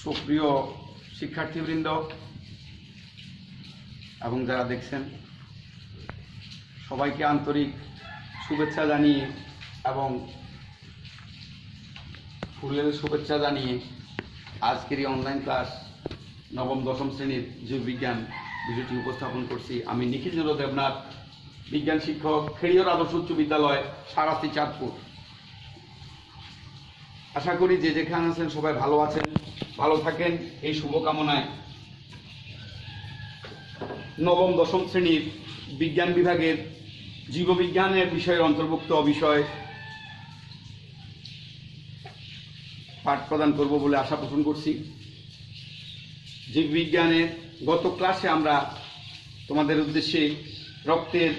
সুপ্রিয় শিক্ষার্থীবৃন্দ এবং যারা দেখছেন সবাইকে আন্তরিক শুভেচ্ছা জানিয়ে এবং ফুলের শুভেচ্ছা জানিয়ে আজকের এই অনলাইন ক্লাস নবম দশম শ্রেণীর জীববিজ্ঞান বিষয়টি উপস্থাপন করছি। আমি নিখিল চন্দ্র দেবনাথ, বিজ্ঞান শিক্ষক, খেড়িয়র আদর্শ উচ্চ বিদ্যালয়, সারাস্তি, চাঁদপুর। আশা করি যে যেখানে আছেন সবাই ভালো আছেন, ভালো থাকেন এই শুভকামনায় নবম দশম শ্রেণীর বিজ্ঞান বিভাগের জীববিজ্ঞানের বিষয়ের অন্তর্ভুক্ত বিষয় পাঠ প্রদান করব বলে আশা পোষণ করছি। জীববিজ্ঞানের গত ক্লাসে আমরা তোমাদের উদ্দেশ্যে রক্তের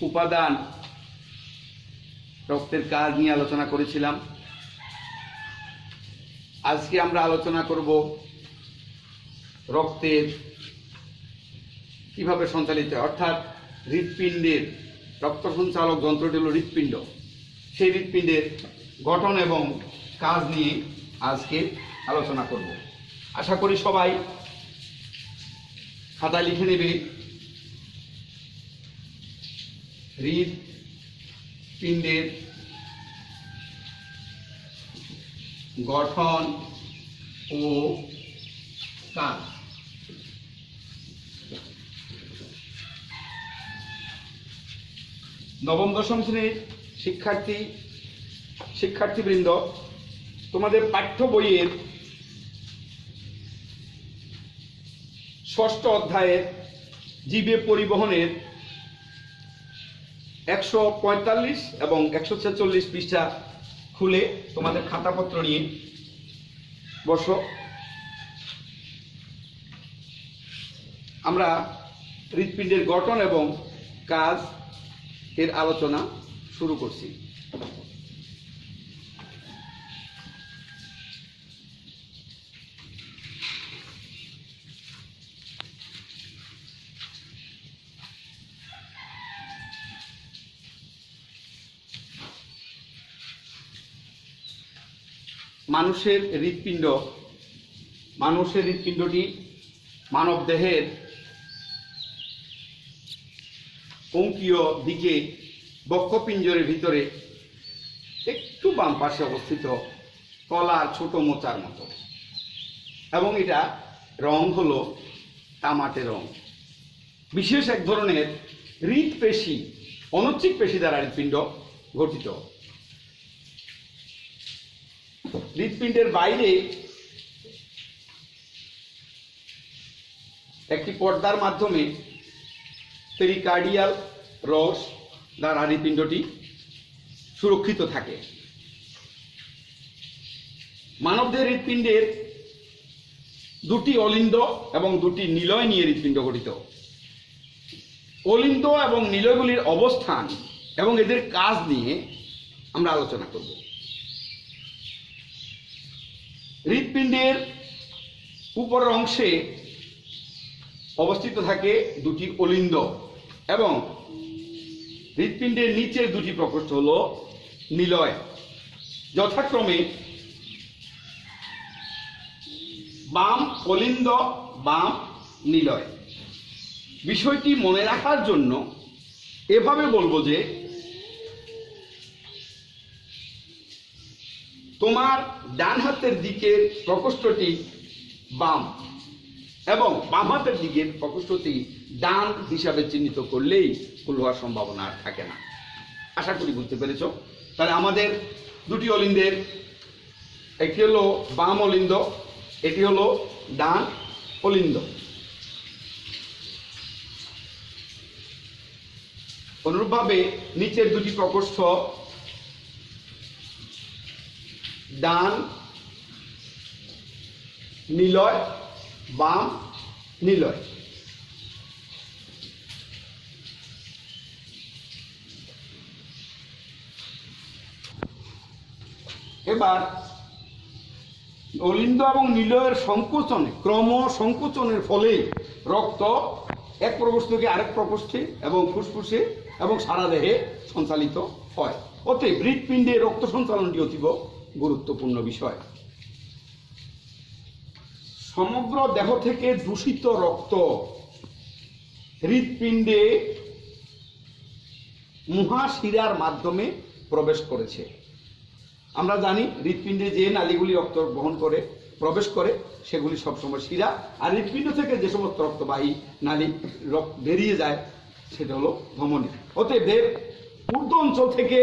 উপাদান, রক্তের কাজ নিয়ে আলোচনা করেছিলাম। আজকে আমরা আলোচনা করব রক্তের কিভাবে সঞ্চালিত হয়, অর্থাৎ হৃৎপিণ্ডের রক্ত সঞ্চালক যন্ত্রটি হল হৃৎপিণ্ড। সেই হৃৎপিণ্ডের গঠন এবং কাজ নিয়ে আজকে আলোচনা করব। আশা করি সবাই খাতায় লিখে নেবে হৃৎপিণ্ডের গঠন ও কাজ। নবম দশম শ্রেণীর শিক্ষার্থীবৃন্দ, তোমাদের পাঠ্য বইয়ের ষষ্ঠ অধ্যায়ের জীবে পরিবহনের 145 এবং 146 পৃষ্ঠা খুলে তোমাদের খাতাপত্র নিয়ে বসো। আমরা হৃৎপিণ্ডের গঠন এবং কাজ এর আলোচনা শুরু করছি। মানুষের হৃৎপিণ্ডটি মানব দেহের অঙ্কীয় দিকে বক্ষপিঞ্জরের ভিতরে একটু বাম পাশে অবস্থিত কলার ছোট মোচার মতো, এবং এটা রং হলো তামাটে রং। বিশেষ এক ধরনের হৃৎপেশি, অনুচ্ছিক পেশি দ্বারা হৃৎপিণ্ড গঠিত। হৃৎপিণ্ডের বাইরে একটি পর্দার মাধ্যমে পেরিকার্ডিয়াল রস দ্বারা হৃৎপিণ্ডটি সুরক্ষিত থাকে। মানবদের হৃৎপিণ্ডের দুটি অলিন্দ এবং দুটি নিলয় নিয়ে হৃৎপিণ্ড গঠিত। অলিন্দ এবং নিলয়গুলির অবস্থান এবং এদের কাজ নিয়ে আমরা আলোচনা করব। হৃৎপিণ্ডের উপরের অংশে অবস্থিত থাকে দুটি অলিন্দ এবং হৃৎপিণ্ডের নিচের দুটি প্রকোষ্ঠ হল নিলয়, যথাক্রমে বাম অলিন্দ, বাম নিলয়। বিষয়টি মনে রাখার জন্য এভাবে বলবো যে তোমার ডান হাতের দিকের প্রকোষ্ঠটি বাম এবং বাম হাতের দিকের প্রকোষ্ঠটি ডান হিসাবে চিহ্নিত করলেই ভুল হওয়ার সম্ভাবনা আর থাকে না। আশা করি বুঝতে পেরেছ। তাহলে আমাদের দুটি অলিন্দের, একটি হলো বাম অলিন্দ, এটি হলো ডান অলিন্দ। অনুরূপভাবে নিচের দুটি প্রকোষ্ঠ ডান নিলয়, বাম নিলয়। এবার অলিন্দ এবং নিলয়ের সংকোচনে, ক্রম সংকোচনের ফলে রক্ত এক প্রকোষ্ঠ থেকে আরেক প্রকোষ্ঠে এবং ফুসফুসে এবং সারা দেহে সঞ্চালিত হয়। অতএব হৃৎপিণ্ডে রক্ত সঞ্চালনটি অতীব গুরুত্বপূর্ণ বিষয়। সমগ্র দেহ থেকে দূষিত রক্ত হৃৎপিণ্ডে মহাশিরার মাধ্যমে প্রবেশ করেছে। আমরা জানি হৃৎপিণ্ডে যে নালীগুলি রক্ত বহন করে প্রবেশ করে সেগুলি সবসময় শিরা, আর হৃৎপিণ্ড থেকে যে সমস্ত রক্তবাহী নালী বেরিয়ে যায় সেটা হলো ধমনী। অতএব ঊর্ধ্ব অঞ্চল থেকে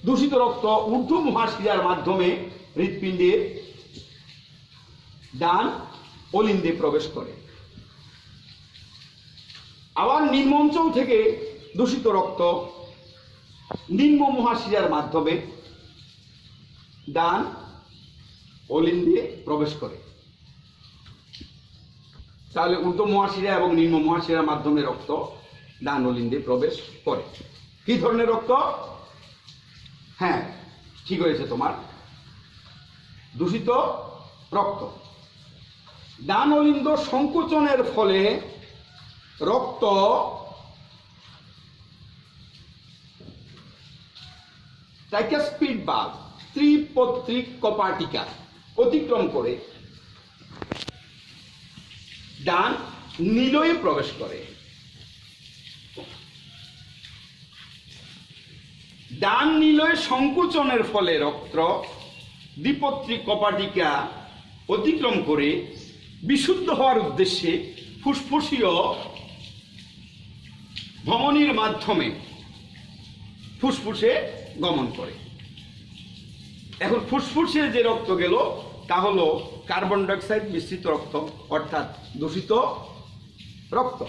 দূষিত রক্ত ঊর্ধ্ব মহাশিরার মাধ্যমে হৃৎপিণ্ডের ডান অলিন্দে প্রবেশ করে। আবার নিম্ন অঞ্চল থেকে দূষিত রক্ত নিম্ন মহাশিরার মাধ্যমে ডান অলিন্দে প্রবেশ করে। তাহলে ঊর্ধ্ব মহাশিরা এবং নিম্ন মহাশিরার মাধ্যমে রক্ত ডান অলিন্দে প্রবেশ করে। কি ধরনের রক্ত? হ্যাঁ, ঠিক হয়েছে তোমার, দূষিত রক্ত। ডান অলিন্দ সংকোচনের ফলে রক্ত ট্রাইকাসপিড বা ত্রিপত্রিক কপাটিকা অতিক্রম করে ডান নীলয়ে প্রবেশ করে। ডান নীলয়ে সংকোচনের ফলে রক্ত দ্বিপত্রিক কপাটিকা অতিক্রম করে বিশুদ্ধ হওয়ার উদ্দেশ্যে ফুসফুসীয় ধমনীর মাধ্যমে ফুসফুসে গমন করে। এখন ফুসফুসে যে রক্ত গেল তা হলো কার্বন ডাইঅক্সাইড মিশ্রিত রক্ত, অর্থাৎ দূষিত রক্ত।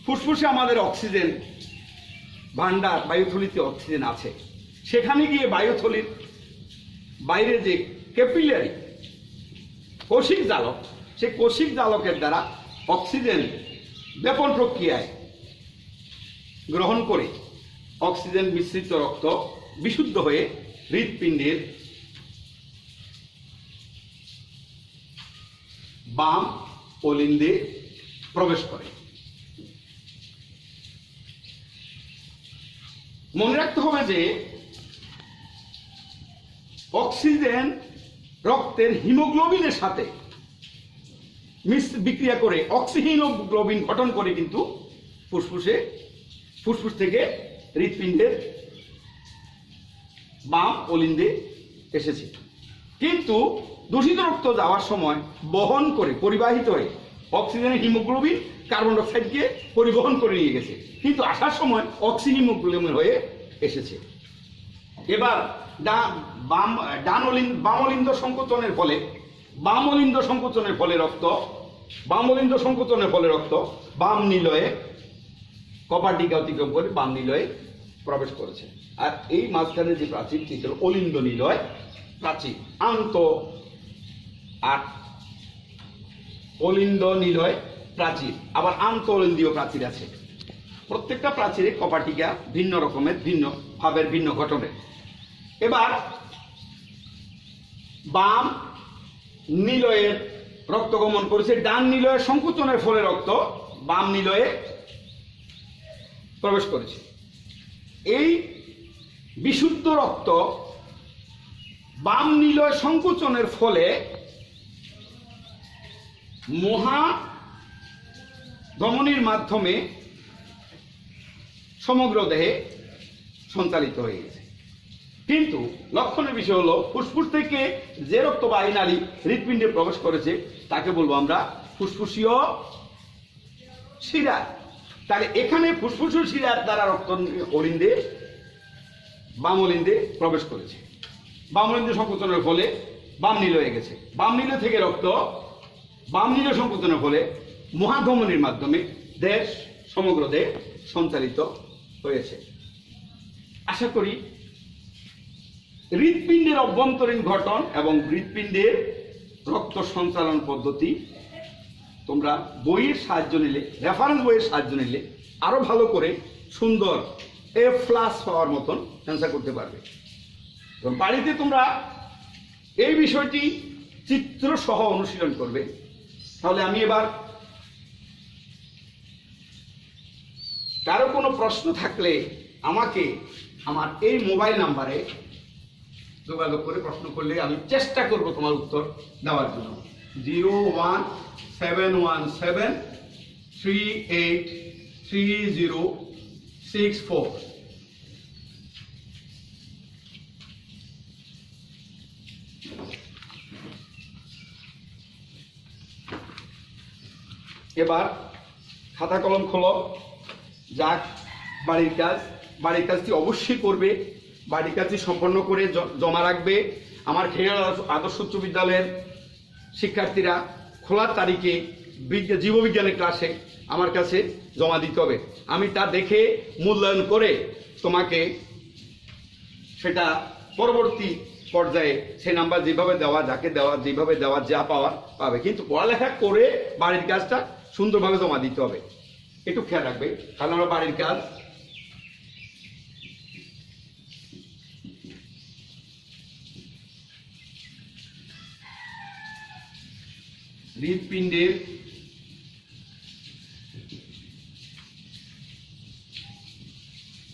ফুসফুসে আমাদের অক্সিজেন ভান্ডার, বায়ুথলিতে অক্সিজেন আছে, সেখানে গিয়ে বায়ুথলির বাইরে যে ক্যাপিলারি কোষিক জালক, সেই কোষিক জালকের দ্বারা অক্সিজেন ব্যাপন প্রক্রিয়ায় গ্রহণ করে অক্সিজেন মিশ্রিত রক্ত বিশুদ্ধ হয়ে হৃৎপিণ্ডের বাম অলিন্দে প্রবেশ করে। মনে রাখতে হবে যে অক্সিজেন রক্তের হিমোগ্লোবিনের সাথে বিক্রিয়া করে অক্সিহিমোগ্লোবিন গঠন করে কিন্তু ফুসফুস থেকে হৃৎপিণ্ডের বাম অলিন্দে এসেছে। কিন্তু দূষিত রক্ত যাওয়ার সময় বহন করে পরিবাহিত হয়ে অক্সিজেনের হিমোগ্লোবিন কার্বন ডাইঅক্সাইডকে পরিবহন করে নিয়ে গেছে, কিন্তু আসার সময় অক্সিহিমোগ্লোবিন হয়ে এসেছে। এবার বাম অলিন্দ সংকোচনের ফলে রক্ত বাম নীলয়ে কপাটিকা অতিক্রম করে বাম নীলয়ে প্রবেশ করেছে। আর এই মাঝখানে যে প্রাচীরটি ছিল অলিন্দ নীলয় প্রাচীর, অলিন্দ নীলয় প্রাচীর, আবার আন্ত অলিন্দীয় প্রাচীর আছে। প্রত্যেকটা প্রাচীরে কপাটিকা ভিন্ন রকমের, ভিন্ন ভাবের, ভিন্ন গঠনের। এবার বাম নীলয়ের রক্ত গমন করেছে, ডান নীলয়ের সংকোচনের ফলে রক্ত বাম নীলয়ে প্রবেশ করেছে। এই বিশুদ্ধ রক্ত বাম নীলয় সংকোচনের ফলে মহাধমনীর মাধ্যমে সমগ্র দেহে সঞ্চালিত হয়ে গেছে। কিন্তু লক্ষণের বিষয় হলো ফুসফুস থেকে যে রক্তবাহী নালী হৃৎপিণ্ডে প্রবেশ করেছে তাকে বলবো আমরা ফুসফুসীয় শিরা। তাহলে এখানে ফুসফুসীয় শিরার দ্বারা রক্ত অলিন্দে বাম অলিন্দে প্রবেশ করেছে। বাম অলিন্দে সংকোচনের ফলে বাম নীল হয়ে গেছে। বাম নীল থেকে রক্ত বাম নীল সংকোচনের ফলে মহাধমনীর মাধ্যমে সমগ্র দেহ সঞ্চালিত হয়েছে। আশা করি হৃৎপিণ্ডের অভ্যন্তরীণ গঠন এবং হৃৎপিণ্ডের রক্ত সঞ্চালন পদ্ধতি তোমরা বইয়ের সাহায্য নিলে, রেফারেন্স বইয়ের সাহায্য নিলে আরো ভালো করে সুন্দর A+ পাওয়ার মতন অ্যান্সার করতে পারবে। বাড়িতে তোমরা এই বিষয়টি চিত্র সহ অনুশীলন করবে। তাহলে আমি এবার কারো কোনো প্রশ্ন থাকলে আমাকে আমার এই মোবাইল নাম্বারে যোগাযোগ করে প্রশ্ন করলে আমি চেষ্টা করব তোমার উত্তর দেওয়ার জন্য। 01717383064। এবার খাতা কলম খোলো। যাক, বাড়ির কাজটি অবশ্যই করবে, বাড়ির কাজটি সম্পন্ন করে জমা রাখবে। আমার খেয়াল আদর্শ উচ্চ বিদ্যালয়ের শিক্ষার্থীরা খোলার তারিখে জীববিজ্ঞানের ক্লাসে আমার কাছে জমা দিতে হবে। আমি তা দেখে মূল্যায়ন করে তোমাকে সেটা পরবর্তী পর্যায়ে সেই নাম্বার যেভাবে দেওয়া, যাকে দেওয়া, যেভাবে দেওয়া, যা পাওয়ার পাবে। কিন্তু পড়ালেখা করে বাড়ির কাজটা সুন্দরভাবে জমা দিতে হবে, একটু খেয়াল রাখবে। কারণ আমরা বাড়ির কাজ হৃৎপিণ্ডের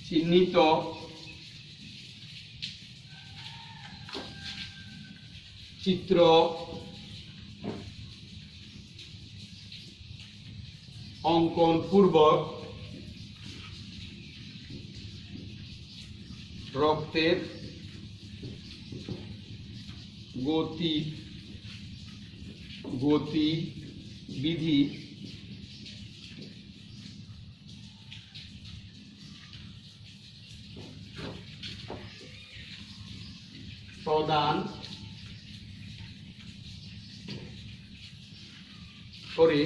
চিহ্নিত চিত্র অঙ্কন পূর্বক রক্তের গতিবিধি প্রদান করে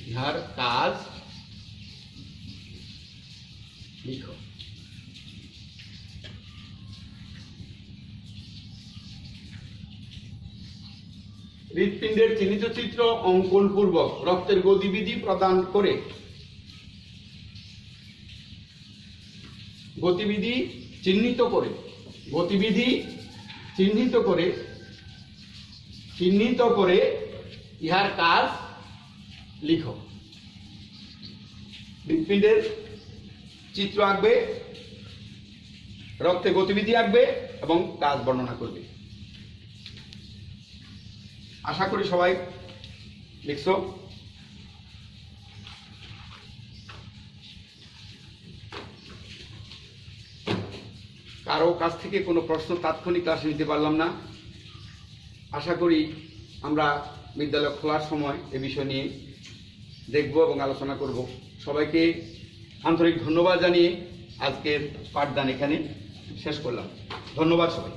ইহার কাজ লিখো। হৃৎপিণ্ডের চিহ্নিত চিত্র অঙ্কন পূর্বক রক্তের গতিবিধি প্রদান করে গতিবিধি চিহ্নিত করে ইহার কাজ লিখো। হৃৎপিণ্ডের চিত্র আঁকবে, রক্তের গতিবিধি আঁকবে এবং কাজ বর্ণনা করবে। আশা করি সবাই লিখছো। কারো কাছ থেকে কোনো প্রশ্ন তাৎক্ষণিক ক্লাসে নিতে পারলাম না। আশা করি আমরা বিদ্যালয় খোলার সময় এ বিষয় নিয়ে দেখব এবং আলোচনা করব। সবাইকে আন্তরিক ধন্যবাদ জানিয়ে আজকের পাঠদান এখানে শেষ করলাম। ধন্যবাদ সবাই।